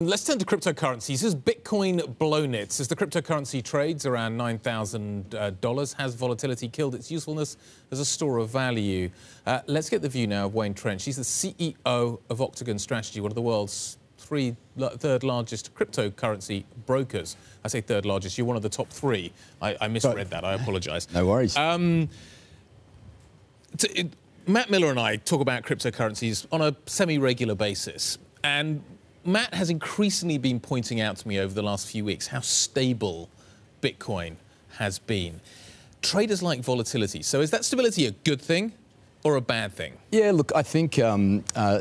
Let's turn to cryptocurrencies. Has Bitcoin blown it? As the cryptocurrency trades around $9,000, has volatility killed its usefulness as a store of value? Let's get the view now of Wayne Trench. He's the CEO of Octagon Strategy, one of the world's third largest cryptocurrency brokers. I say third largest, you're one of the top three. I misread that, I apologise. No worries. Matt Miller and I talk about cryptocurrencies on a semi-regular basis, and Matt has increasingly been pointing out to me over the last few weeks how stable Bitcoin has been. Traders like volatility. So is that stability a good thing or a bad thing? Yeah, look, I think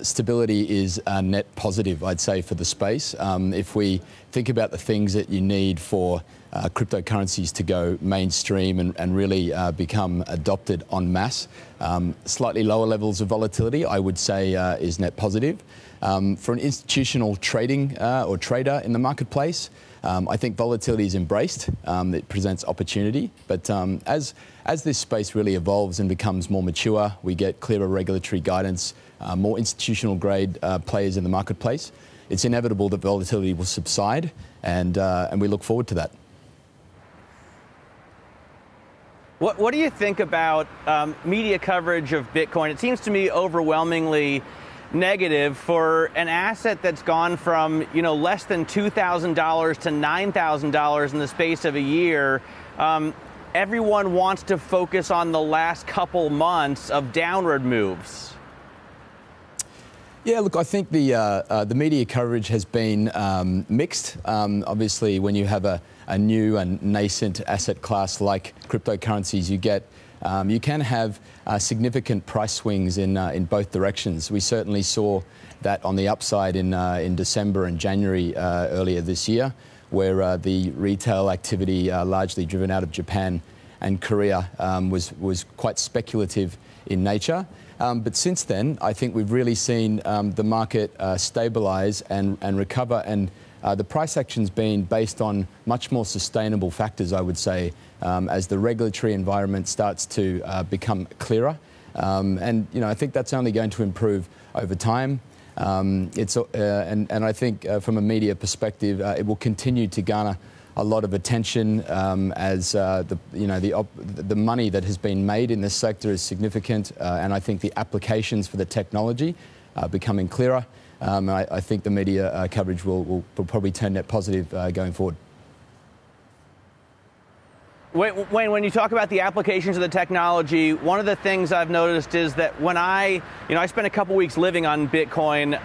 stability is a net positive, I'd say, for the space. If we think about the things that you need for cryptocurrencies to go mainstream and really become adopted en masse, slightly lower levels of volatility, I would say, is net positive. For an institutional trading or trader in the marketplace, I think volatility is embraced. It presents opportunity. But as this space really evolves and becomes more mature, we get clearer regulatory guidance, more institutional grade players in the marketplace, it's inevitable that volatility will subside, and we look forward to that. What do you think about media coverage of Bitcoin? It seems to me overwhelmingly negative for an asset that's gone from, less than $2,000 to $9,000 in the space of a year. Everyone wants to focus on the last couple months of downward moves. Yeah, look, I think the media coverage has been mixed. Obviously, when you have a new and nascent asset class like cryptocurrencies, you can have significant price swings in both directions. We certainly saw that on the upside in December and January earlier this year, where the retail activity, largely driven out of Japan and Korea, was quite speculative in nature. But since then, I think we've really seen the market stabilise and recover, and the price action's been based on much more sustainable factors, I would say, as the regulatory environment starts to become clearer. And I think that's only going to improve over time. And I think from a media perspective, it will continue to garner a lot of attention as the money that has been made in this sector is significant, and I think the applications for the technology are becoming clearer. I think the media coverage will probably turn net positive going forward. Wayne, when you talk about the applications of the technology, one of the things I've noticed is that when I spent a couple weeks living on Bitcoin,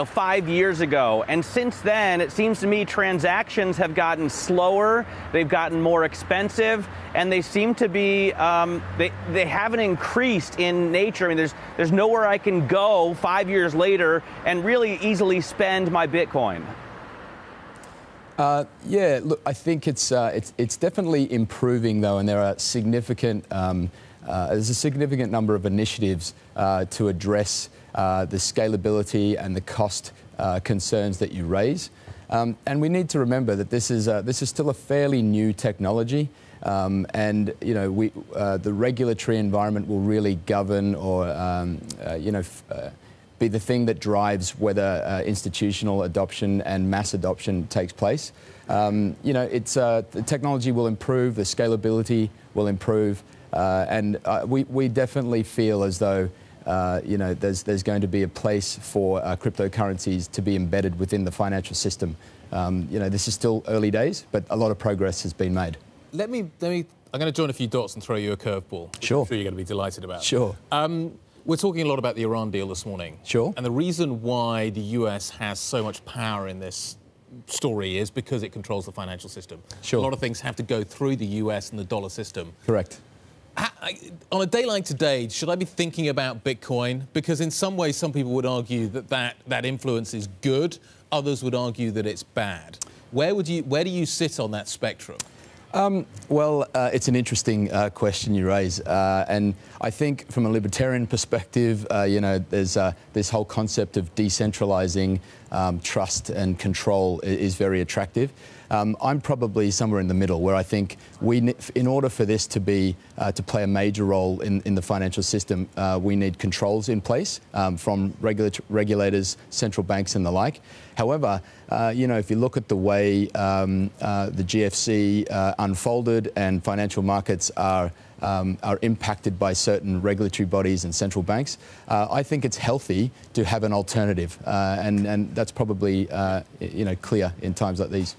5 years ago, and since then, it seems to me transactions have gotten slower, they've gotten more expensive, and they seem to be, they haven't increased in nature. I mean, there's nowhere I can go 5 years later and really easily spend my Bitcoin. Yeah, look, I think it's definitely improving though, and there are there's a significant number of initiatives to address the scalability and the cost concerns that you raise. And we need to remember that this is still a fairly new technology, and the regulatory environment will really govern or be the thing that drives whether institutional adoption and mass adoption takes place. The technology will improve, the scalability will improve, and we definitely feel as though there's going to be a place for cryptocurrencies to be embedded within the financial system. This is still early days, but a lot of progress has been made. I'm going to join a few dots and throw you a curveball. Sure. I'm sure you're going to be delighted about. Sure. We're talking a lot about the Iran deal this morning. Sure. And the reason why the US has so much power in this story is because it controls the financial system. Sure. A lot of things have to go through the US and the dollar system. Correct. On a day like today, should I be thinking about Bitcoin? Because in some ways, some people would argue that influence is good. Others would argue that it's bad. Where do you sit on that spectrum? Well, it's an interesting question you raise, and I think from a libertarian perspective, there's this whole concept of decentralizing trust and control is very attractive. I'm probably somewhere in the middle, where I think in order for this to be to play a major role in the financial system, we need controls in place from regulators, central banks, and the like. However, if you look at the way the GFC unfolded and financial markets are impacted by certain regulatory bodies and central banks, I think it's healthy to have an alternative, and that's probably clear in times like these.